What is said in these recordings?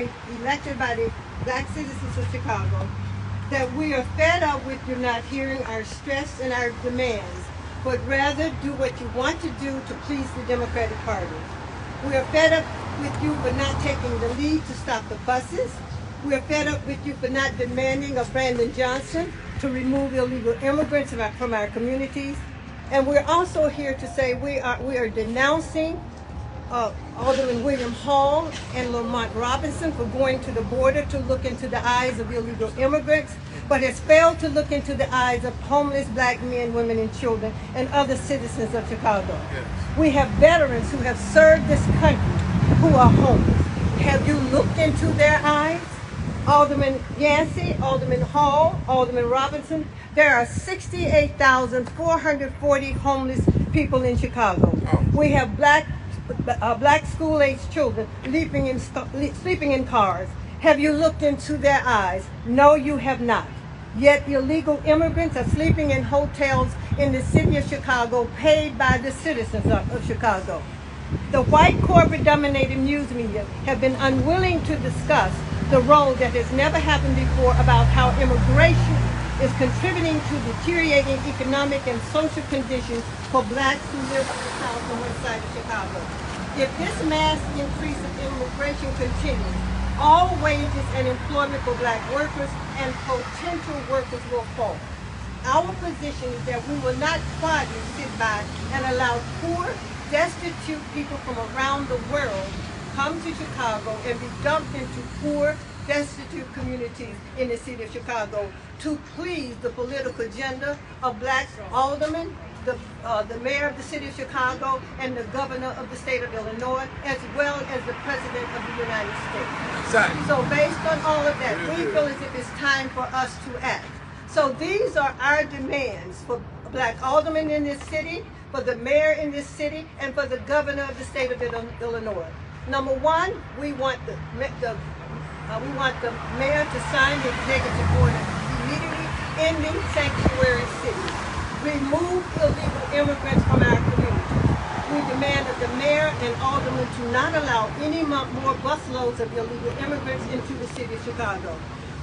elected by the black citizens of Chicago, that we are fed up with you not hearing our stress and our demands, but rather do what you want to do to please the Democratic Party. We are fed up with you for not taking the lead to stop the buses. We are fed up with you for not demanding of Brandon Johnson to remove illegal immigrants from our communities. And we're also here to say we are denouncing Alderman William Hall and Lamont Robinson for going to the border to look into the eyes of illegal immigrants, but has failed to look into the eyes of homeless black men, women, and children, and other citizens of Chicago. Yes. We have veterans who have served this country who are homeless. Have you looked into their eyes? Alderman Yancey, Alderman Hall, Alderman Robinson, there are 68,440 homeless people in Chicago. We have black school-aged children sleeping in cars. Have you looked into their eyes? No, you have not. Yet illegal immigrants are sleeping in hotels in the city of Chicago paid by the citizens of Chicago. The white corporate-dominated news media have been unwilling to discuss the role that has never happened before about how immigration is contributing to deteriorating economic and social conditions for blacks who live on the south and west side of Chicago. If this mass increase of immigration continues, all wages and employment for black workers and potential workers will fall. Our position is that we will not quietly sit by and allow poor, destitute people from around the world come to Chicago and be dumped into poor, destitute communities in the city of Chicago to please the political agenda of black aldermen, the mayor of the city of Chicago, and the governor of the state of Illinois, as well as the president of the United States. Exactly. So based on all of that, we feel as if it's time for us to act. So these are our demands for black aldermen in this city, for the mayor in this city, and for the governor of the state of Illinois. Number one, we want the mayor to sign the executive order immediately ending sanctuary cities. Remove illegal immigrants from our community. We demand that the mayor and aldermen to not allow any more busloads of illegal immigrants into the city of Chicago.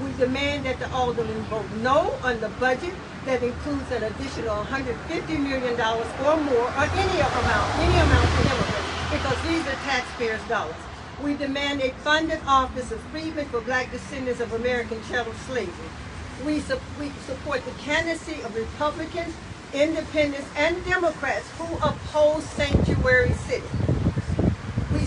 We demand that the aldermen vote no on the budget that includes an additional $150 million or more, or any amount for immigrants, because these are taxpayers' dollars. We demand a funded office of freedmen for black descendants of American chattel slavery. We support the candidacy of Republicans, Independents, and Democrats who oppose sanctuary cities. We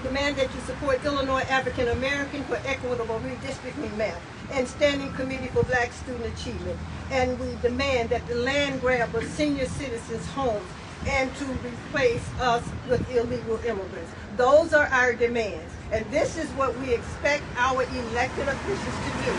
demand that you support Illinois African American for equitable redistricting map and Standing Committee for Black Student Achievement. And we demand that the land grab of senior citizens' homes and to replace us with illegal immigrants. Those are our demands. And this is what we expect our elected officials to do.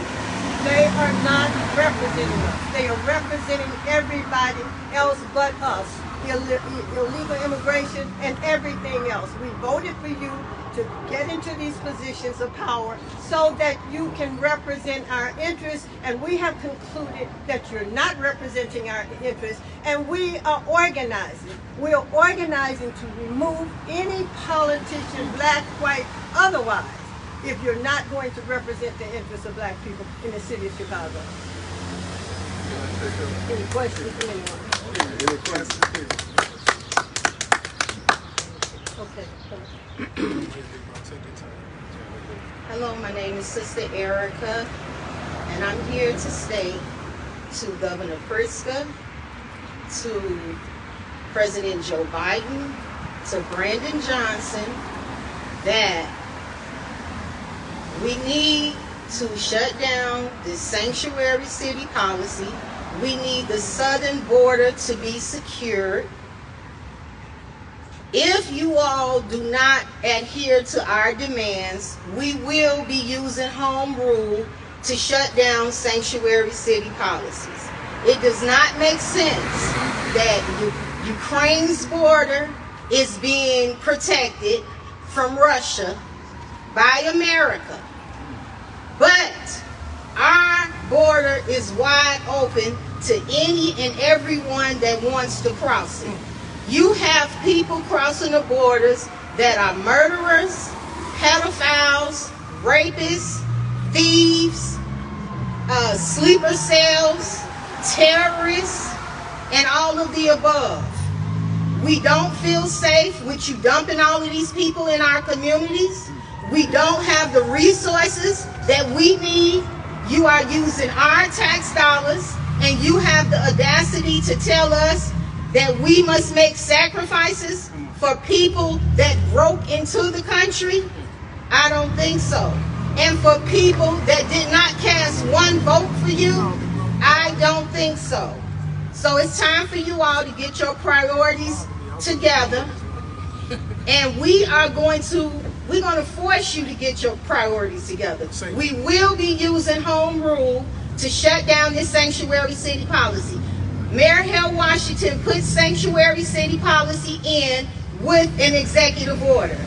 They are not representing us. They are representing everybody else but us. Illegal immigration and everything else. We voted for you to get into these positions of power so that you can represent our interests, and we have concluded that you're not representing our interests, and we are organizing. We are organizing to remove any politician, black, white, otherwise, if you're not going to represent the interests of black people in the city of Chicago. Any questions from anyone? Any questions? Okay. Hello, my name is Sister Erica, and I'm here to state to Governor Pritzker, to President Joe Biden, to Brandon Johnson, that we need to shut down this sanctuary city policy. We need the southern border to be secured. If you all do not adhere to our demands, we will be using home rule to shut down sanctuary city policies. It does not make sense that Ukraine's border is being protected from Russia by America, but our border is wide open to any and everyone that wants to cross it. You have people crossing the borders that are murderers, pedophiles, rapists, thieves, sleeper cells, terrorists, and all of the above. We don't feel safe with you dumping all of these people in our communities. We don't have the resources that we need. You are using our tax dollars, and you have the audacity to tell us that we must make sacrifices for people that broke into the country? I don't think so. And for people that did not cast one vote for you, I don't think so. So it's time for you all to get your priorities together, and we're going to force you to get your priorities together. We will be using home rule to shut down this sanctuary city policy. Mayor Hale Washington put sanctuary city policy in with an executive order.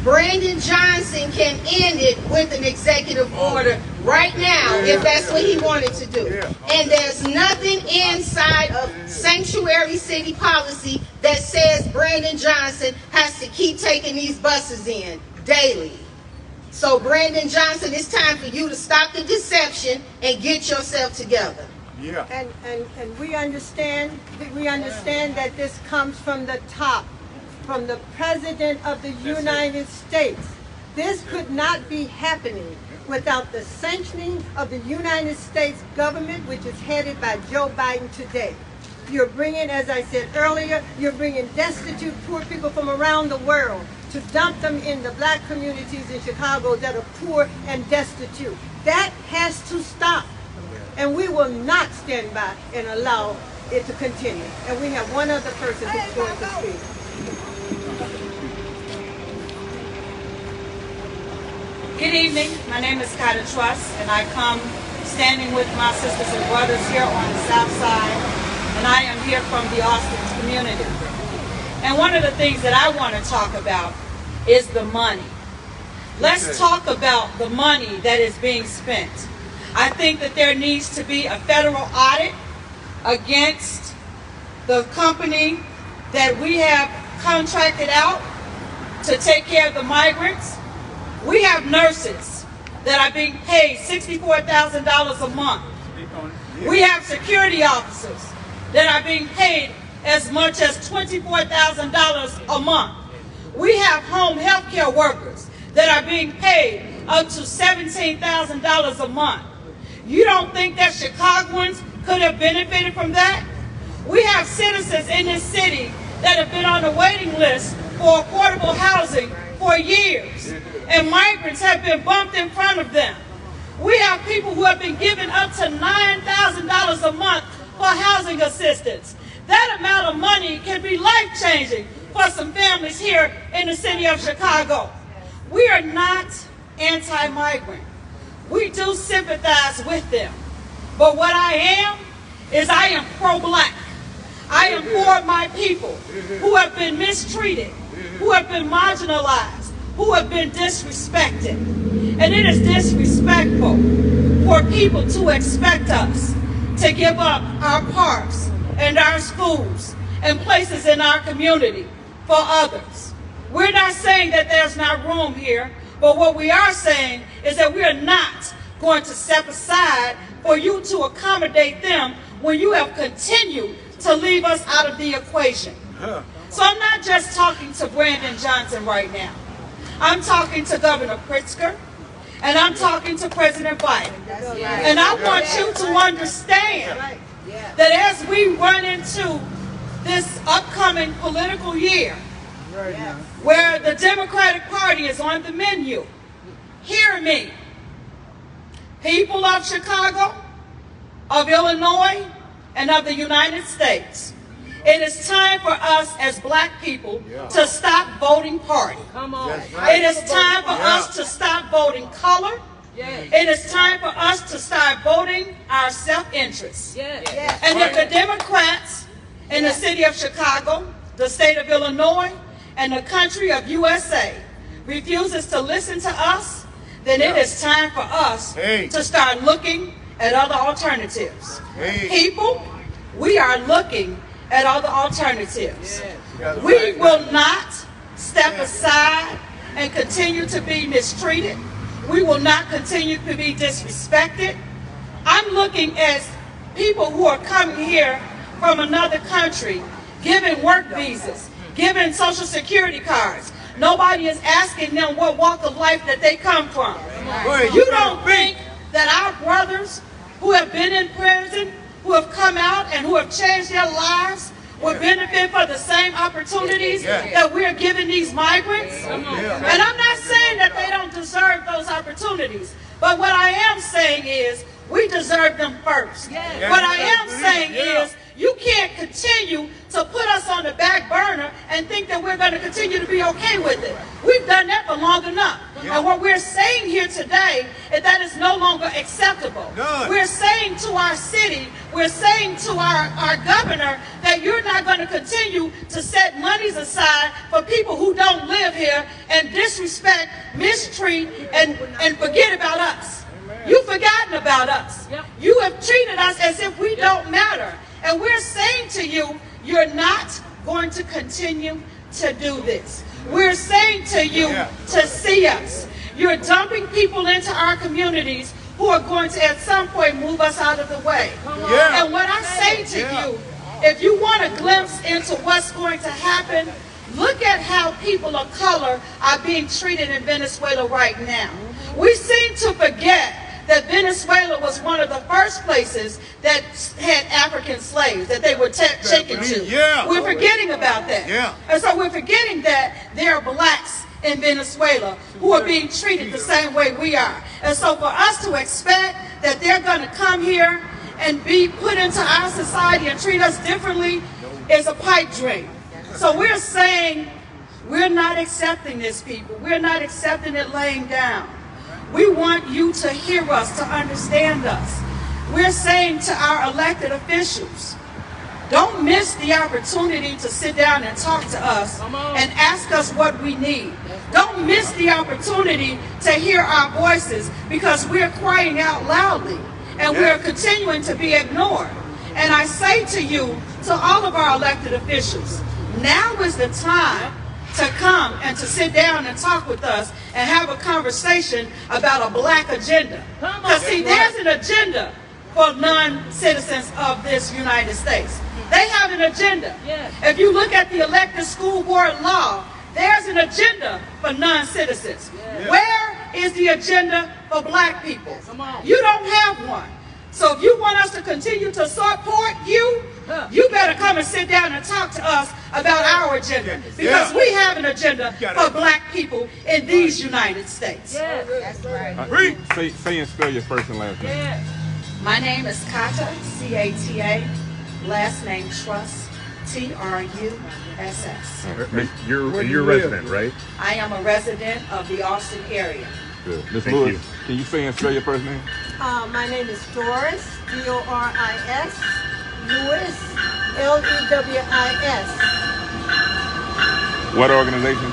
Brandon Johnson can end it with an executive order right now if that's what he wanted to do. And there's nothing inside of sanctuary city policy that says Brandon Johnson has to keep taking these buses in daily. So Brandon Johnson, it's time for you to stop the deception and get yourself together. Yeah. And we understand that this comes from the top, from the President of the United States. This could not be happening without the sanctioning of the United States government, which is headed by Joe Biden today. You're bringing, as I said earlier, you're bringing destitute poor people from around the world to dump them in the black communities in Chicago that are poor and destitute. That has to stop. And we will not stand by and allow it to continue. And we have one other person who's going to speak. Good evening. My name is Carter Truss, and I come standing with my sisters and brothers here on the South Side, and I am here from the Austin community. And one of the things that I want to talk about is the money. Let's talk about the money that is being spent. I think that there needs to be a federal audit against the company that we have contracted out to take care of the migrants. We have nurses that are being paid $64,000 a month. We have security officers that are being paid as much as $24,000 a month. We have home health care workers that are being paid up to $17,000 a month. You don't think that Chicagoans could have benefited from that? We have citizens in this city that have been on the waiting list for affordable housing for years, and migrants have been bumped in front of them. We have people who have been given up to $9,000 a month for housing assistance. That amount of money can be life-changing for some families here in the city of Chicago. We are not anti-migrant. We do sympathize with them. But what I am is I am pro-black. I am for my people who have been mistreated, who have been marginalized, who have been disrespected. And it is disrespectful for people to expect us to give up our parks and our schools and places in our community for others. We're not saying that there's not room here, but what we are saying is that we are not going to step aside for you to accommodate them when you have continued to leave us out of the equation. So I'm not just talking to Brandon Johnson right now. I'm talking to Governor Pritzker, and I'm talking to President Biden. And I want you to understand that as we run into this upcoming political year, where the Democratic Party is on the menu, hear me. People of Chicago, of Illinois, and of the United States, it is time for us as black people to stop voting party. It is time for us to stop voting color. It is time for us to start voting our self-interest. And if the Democrats in the city of Chicago, the state of Illinois, and the country of USA refuses to listen to us, then it is time for us to start looking at other alternatives. People, we are looking at other alternatives. We will not step aside and continue to be mistreated. We will not continue to be disrespected. I'm looking at people who are coming here from another country, giving work visas, giving social security cards. Nobody is asking them what walk of life that they come from. You don't think that our brothers who have been in prison, who have come out and who have changed their lives will benefit from the same opportunities that we're giving these migrants? And I'm not saying that they don't deserve those opportunities, but what I am saying is we deserve them first. What I am saying is you can't continue to put us on the back burner and think that we're going to continue to be okay with it. We've done that for long enough. And what we're saying here today is that it's no longer acceptable. We're saying to our city, we're saying to our governor that you're not going to continue to set monies aside for people who don't live here and disrespect, mistreat, and forget about us. You've forgotten about us. You have treated us as if we don't matter. And we're saying to you, you're not going to continue to do this. We're saying to you to see us. You're dumping people into our communities who are going to at some point move us out of the way. And what I say to you, if you want a glimpse into what's going to happen, look at how people of color are being treated in Venezuela right now. We seem to forget that Venezuela was one of the first places that had African slaves that they were taken to. We're forgetting about that. And so we're forgetting that there are blacks in Venezuela who are being treated the same way we are. And so for us to expect that they're going to come here and be put into our society and treat us differently is a pipe dream. So we're saying we're not accepting this, people. We're not accepting it laying down. We want you to hear us, to understand us. We're saying to our elected officials, don't miss the opportunity to sit down and talk to us and ask us what we need. Don't miss the opportunity to hear our voices because we're crying out loudly and we're continuing to be ignored. And I say to you, to all of our elected officials, now is the time to come and to sit down and talk with us and have a conversation about a black agenda. Because see, there's an agenda for non-citizens of this United States. They have an agenda. If you look at the elected school board law, there's an agenda for non-citizens. Where is the agenda for black people? You don't have one. So if you want us to continue to support you, you better come and sit down and talk to us about our agenda. Because we have an agenda for black people in these United States. That's right. Say and spell your first and last name. My name is Kata, C-A-T-A, last name Truss, T-R-U-S-S. You're a resident, right? I am a resident of the Austin area. Good. Ms. Lewis, can you say and spell your first name? My name is Doris, D-O-R-I-S, Lewis, L-E-W-I-S. What organization?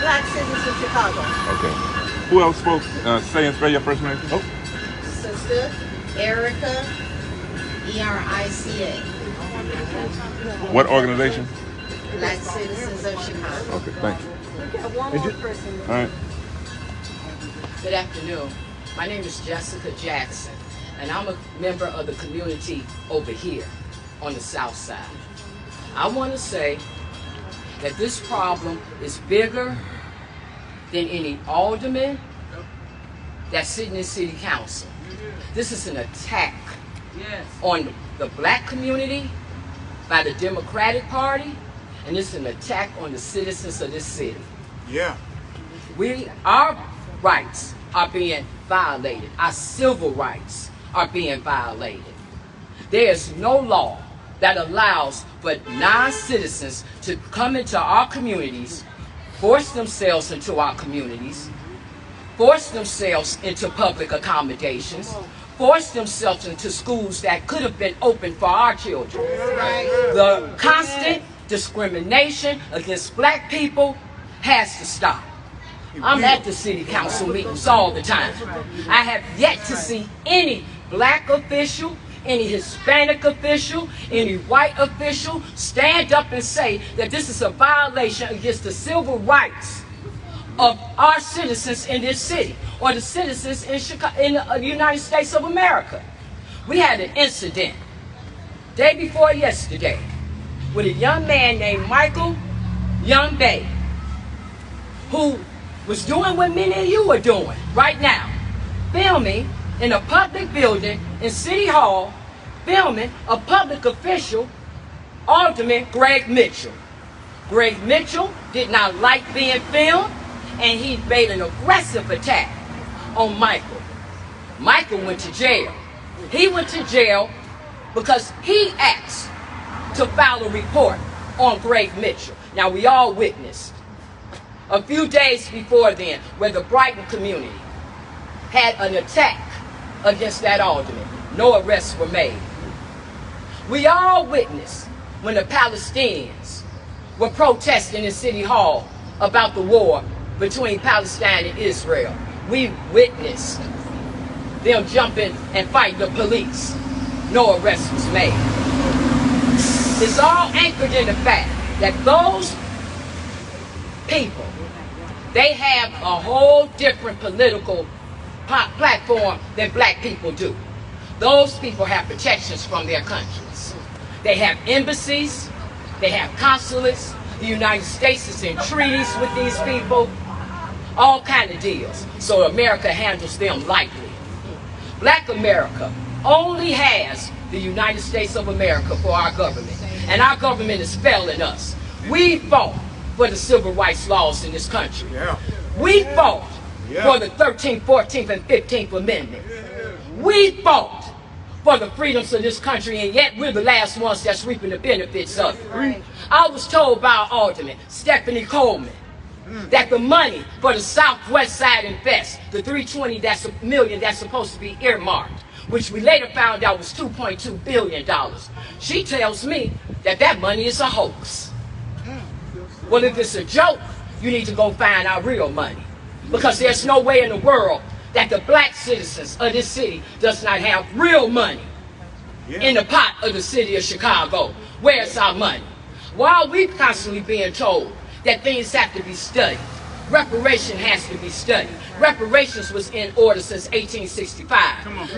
Black Citizens of Chicago. Okay. Who else spoke? Say and spell your first name. Oh. Sister Erica, E-R-I-C-A. What organization? Black Citizens of Chicago. Okay, thank you. We got one more person. All right. Good afternoon. My name is Jessica Jackson, and I'm a member of the community over here on the south side. I want to say that this problem is bigger than any alderman that's sitting in city council. This is an attack on the black community by the Democratic Party, and it's an attack on the citizens of this city. Our rights are being violated. Our civil rights are being violated. There is no law that allows for non-citizens to come into our communities, force themselves into our communities, force themselves into public accommodations, force themselves into schools that could have been open for our children. The constant discrimination against black people has to stop. I'm at the city council meetings all the time. I have yet to see any black official, any Hispanic official, any white official stand up and say that this is a violation against the civil rights of our citizens in this city, or the citizens in the United States of America. We had an incident day before yesterday with a young man named Michael Young Bay, who was doing what many of you are doing right now, filming in a public building in City Hall, filming a public official, Alderman Greg Mitchell. Greg Mitchell did not like being filmed, and he made an aggressive attack on Michael. Michael went to jail. He went to jail because he asked to file a report on Greg Mitchell. Now, we all witnessed a few days before then where the Brighton community had an attack against that alderman. No arrests were made. We all witnessed when the Palestinians were protesting in City Hall about the war between Palestine and Israel. We witnessed them jumping and fighting the police. No arrest was made. It's all anchored in the fact that those people, they have a whole different political platform than black people do. Those people have protections from their countries. They have embassies, they have consulates, the United States is in treaties with these people, all kind of deals. So America handles them lightly. Black America only has the United States of America for our government, and our government is failing us. We fought for the civil rights laws in this country. We fought for the 13th, 14th, and 15th Amendment. We fought for the freedoms of this country, and yet we're the last ones that's reaping the benefits of it. I was told by our alderman, Stephanie Coleman, that the money for the Southwest Side Invest, the $320 million that's supposed to be earmarked, which we later found out was $2.2 billion. She tells me that that money is a hoax. Well, if it's a joke, you need to go find our real money, because there's no way in the world that the black citizens of this city does not have real money in the pot of the city of Chicago. Where's our money? Why are we constantly being told that things have to be studied? Reparation has to be studied. Reparations was in order since 1865.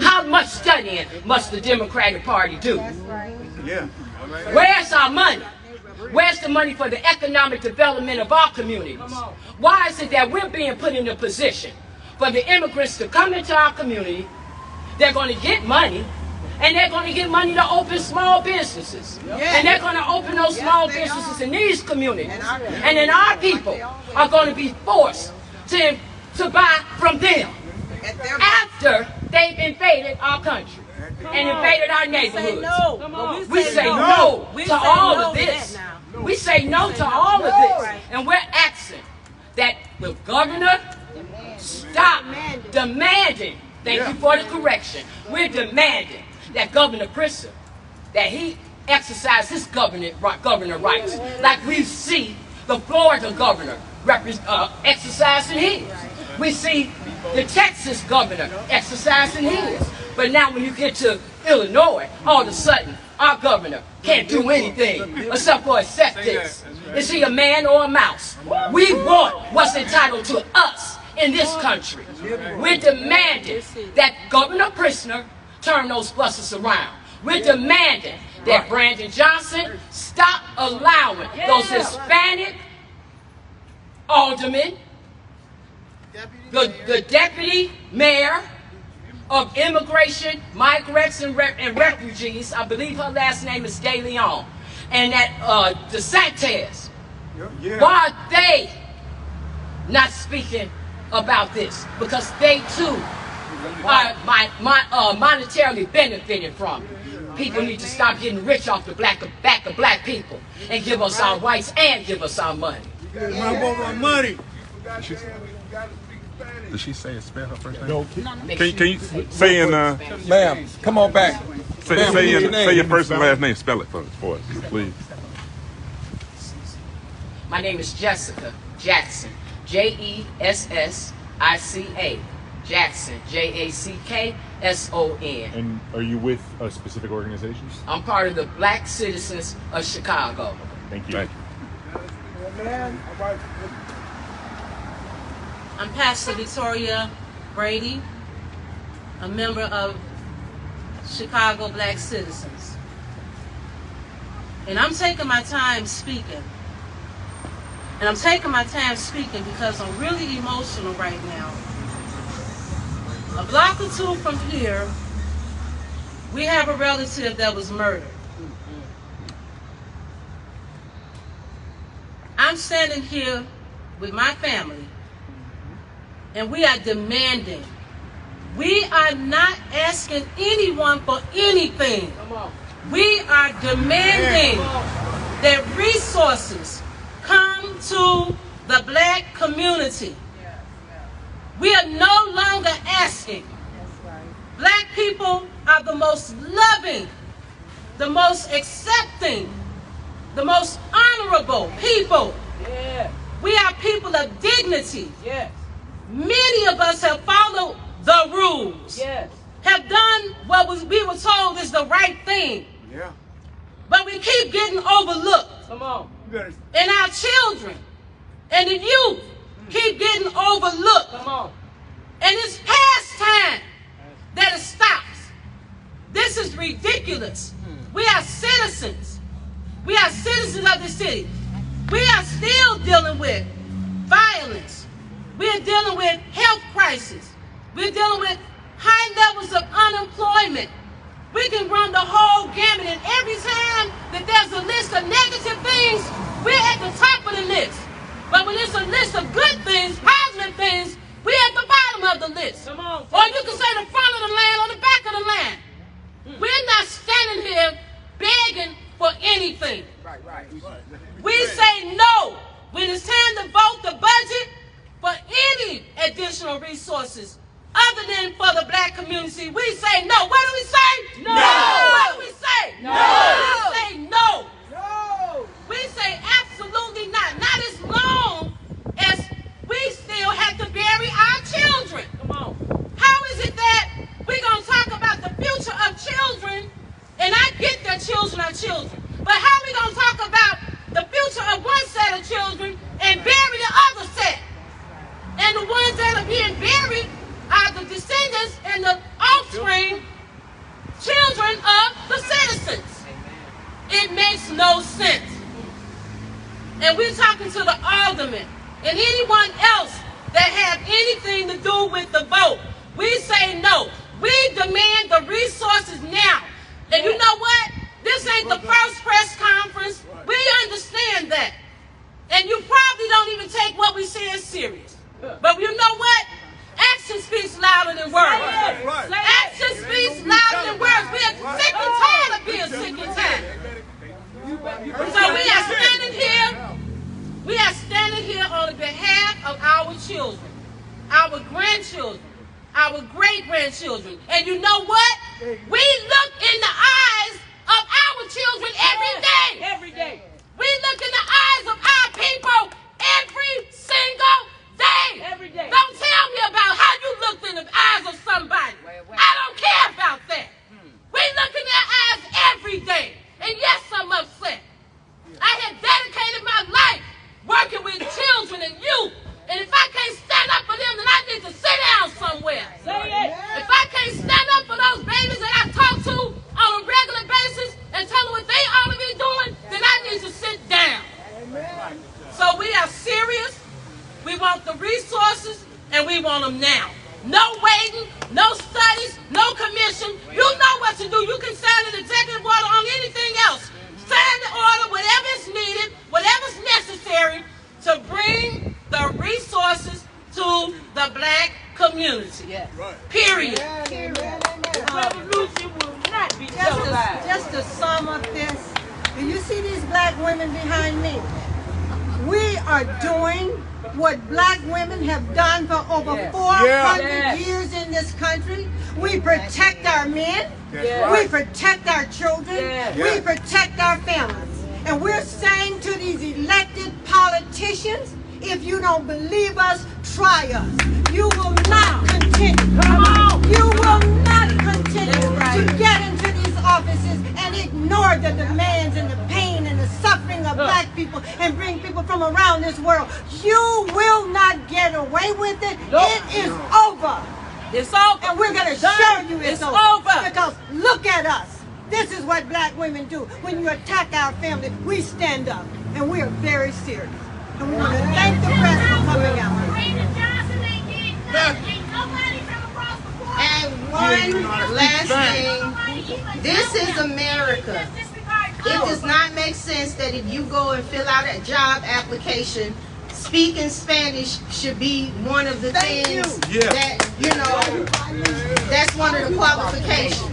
How much studying must the Democratic Party do? Where's our money? Where's the money for the economic development of our communities? Why is it that we're being put in a position for the immigrants to come into our community? They're going to get money, and they're going to get money to open small businesses. And they're going to open those small businesses in these communities. And then our people are going to be forced to buy from them after they've invaded our country and invaded our neighborhoods. We say no to all of this. We say no to all of this. And we're asking that the governor stop demanding, thank you for the correction, we're demanding that Governor Pritzker, that he exercise his governor rights, like we see the Florida governor exercising his. We see the Texas governor exercising his. But now when you get to Illinois, all of a sudden, our governor can't do anything except for accept this. Is he a man or a mouse? We want what's entitled to us in this country. We're demanding that Governor Pritzker turn those buses around. We're demanding that Brandon Johnson stop allowing those Hispanic aldermen, the deputy mayor of immigration, migrants, and refugees, I believe her last name is De Leon, and that DeSantis, why are they not speaking about this? Because they too are monetarily benefiting from it. People need to stop getting rich off the back of black people and give us our rights and give us our money. I want my money. Did she say spell her first name? No. Can you say in Ma'am, come on back. say your first and last name? Spell it for us, please. My name is Jessica Jackson. Jessica Jackson. Jackson. And are you with a specific organization? I'm part of the Black Citizens of Chicago. Thank you. Thank you. I'm Pastor Victoria Brady, a member of Chicago Black Citizens. And I'm taking my time speaking. And I'm taking my time speaking because I'm really emotional right now. A block or two from here, we have a relative that was murdered. I'm standing here with my family, and we are demanding. We are not asking anyone for anything. We are demanding that resources come to the black community. We are no longer asking. Black people are the most loving, the most accepting, the most honorable people. We are people of dignity. Many of us have followed the rules, have done what we were told is the right thing. But we keep getting overlooked. And our children and the youth keep getting overlooked. And it's past time that it stops. This is ridiculous. We are citizens. We are citizens of the city. We are still dealing with violence. We are dealing with health crisis. We're dealing with high levels of unemployment. We can run the whole gamut, and every time that there's a list of negative things, we're at the top of the list. But when it's a list of good things, positive things, we're at the bottom of the list. Or you can say the front of the line or the back of the line. We're not standing here begging for anything. We say no when it's time to vote the budget for any additional resources other than for the black community. We say no. What do we say? No. What do we say? No. We say no. No. We say absolutely not. Not as long as we still have to bury our children. Come on. How is it that we're going to talk about the future of children, and I get that children are children, but how are we going to talk about the future of one set of children and bury the other set? And the ones that are being buried are the descendants and the offspring, children of the citizens. It makes no sense. And we're talking to the aldermen and anyone else that have anything to do with the vote. We say no. We demand the resources now. And you know what? This ain't the first press conference. We understand that. And you probably don't even take what we say as serious. But you know what? Action speaks louder than words. Action speaks louder than words. We are sick and tired of being sick and tired. So we are standing here. We are standing here on behalf of our children, our grandchildren, our great-grandchildren. And you know what? We look in the eyes of our children every day. Every day. We look in the eyes of our people every single day. Every day. Don't tell me about how you looked in the eyes of somebody. I don't care about that. We look in their eyes every day. And yes, I'm upset. I have dedicated my life working with children and youth. And if I can't stand up for them, then I need to sit down somewhere. If I can't stand up for those babies that I talk to on a regular basis and tell them what they ought to be doing, then I need to sit down. So we are serious. We want the resources, and we want them now. No waiting, no studies, no commission. You know what to do. You can sign an executive order on anything else. Sign the order, whatever is needed, whatever's necessary to bring the resources to the black community. Period. The revolution will not be televised. Just to sum up this, do you see these black women behind me? We are doing what black women have done for over 400 years in this country. We protect our men. We protect our children. We protect our families. And we're saying to these elected politicians, if you don't believe us, try us. You will not continue. You will not continue to get into these offices and ignore the demands and the pain and the suffering of black people and bring people from from around this world. You will not get away with it. It is over. It's over. And we're going to show you it's over. Because look at us. This is what black women do. When you attack our family, we stand up. And we are very serious. And we want to thank the press for coming out. And one last thing, this is America. It does not make sense that if you go and fill out a job application, speaking Spanish should be one of the things that, you know, that's one of the qualifications.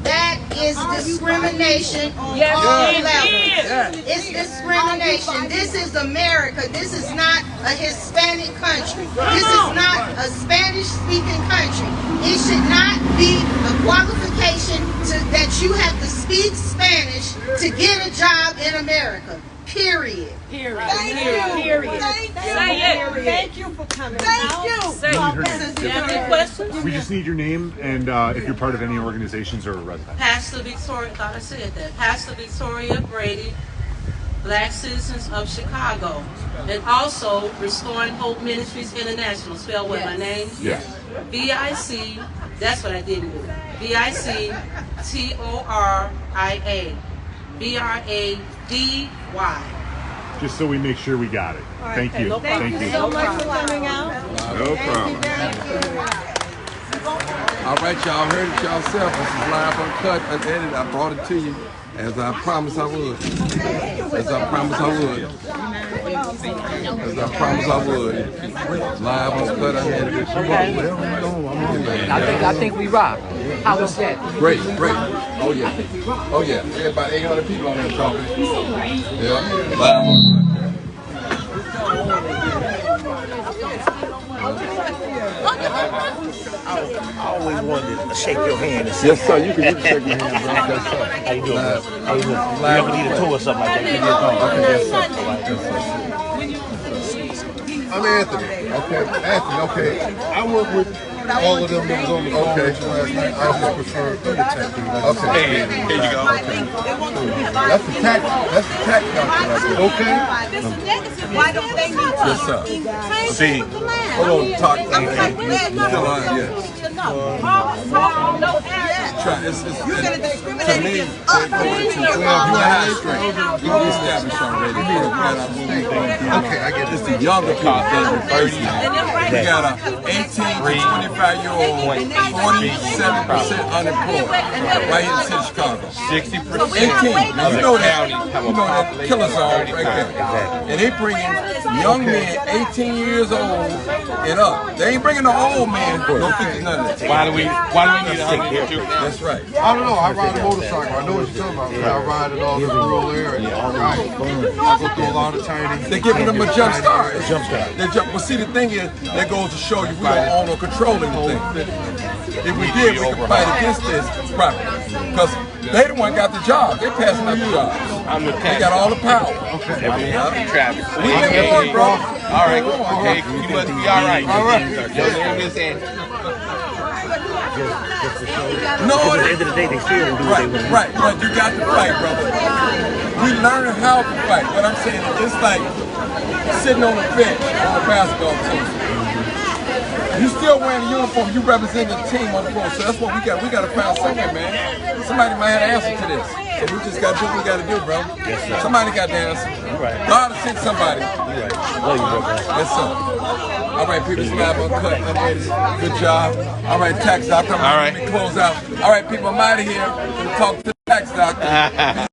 That is discrimination on all levels. It's discrimination. This is America. This is not a Hispanic country. This is not a Spanish-speaking country. It should not be a qualification that you have to speak Spanish to get a job in America. Period. Thank you for coming out. Any questions? We just need your name and if you're part of any organizations or residents. Pastor Victoria, I thought I said that. Pastor Victoria Brady, Black Citizens of Chicago. And also Restoring Hope Ministries International. Spell what my name? Yes. VIC, that's what I didn't do. VICTORIA. BRADY. Just so we make sure we got it. Thank you. Thank you so much for coming out. No problem. All right, y'all heard it yourself. This is live, uncut, unedited. I brought it to you as I promised I would. As I promised I would. As I promised I would. Live, uncut, unedited. I think we rock. How was that? Great. Oh yeah. Oh yeah. We had about 800 people on there talking. Yeah. Live, uncut. I always wanted to shake your hand and say, yes, sir. You can shake my hand, bro. Yes, sir. how you doing, bro? How you doing? You ever need a tour or something like that? Give me a call. Okay, yes, sir. I'm Anthony. Okay. I work with all of them that was on the phone with you last night. I just prefer okay. Here you go. That's the tax doctor. Okay. Why don't they need to? Yes, sir. See, hold on, talk. Yes. You're going to discriminate against us. Established already. Okay, I get this. The younger people than the first time. We got a 18 to 25-year-old, 47% unemployed right here in the city of Chicago. 60%. 18. Now, you know that killer zone right there. And they bringing young men 18 years old and up. They ain't bringing no old men, no 50 none of that. Why do we need to take care? That's right. I don't know. I ride a motorcycle. I know what you're talking about. I ride in all the rural areas. Right. I go through a lot of training. They're giving them a jump start. Well, see, the thing is, that goes to show you we don't own or control anything. If we did, we could fight against this properly. Because they the one got the job. They're passing out the jobs. They got all the power. Okay. Travis. We can work, bro. All right. Hey, you must be all right. All right. Your name is Anthony. No, at the end of the day, they still do what they want to do. Right, but you got to fight, brother. We learn how to fight. What I'm saying is it's like sitting on a bench on a basketball team. You still wearing the uniform, you represent the team on the floor. So that's what we got. We got to find something, man. Somebody might have an answer to this. So we just got to do what we got to do, bro. Yes, sir. Somebody got the answer. Right. God will send somebody. You're right. Love you, bro. Yes, sir. All right, people, it's live, uncut, unedited. Good job. All right, tax doctor. All right. Let me close out. All right, people, I'm out of here. We'll talk to the tax doctor.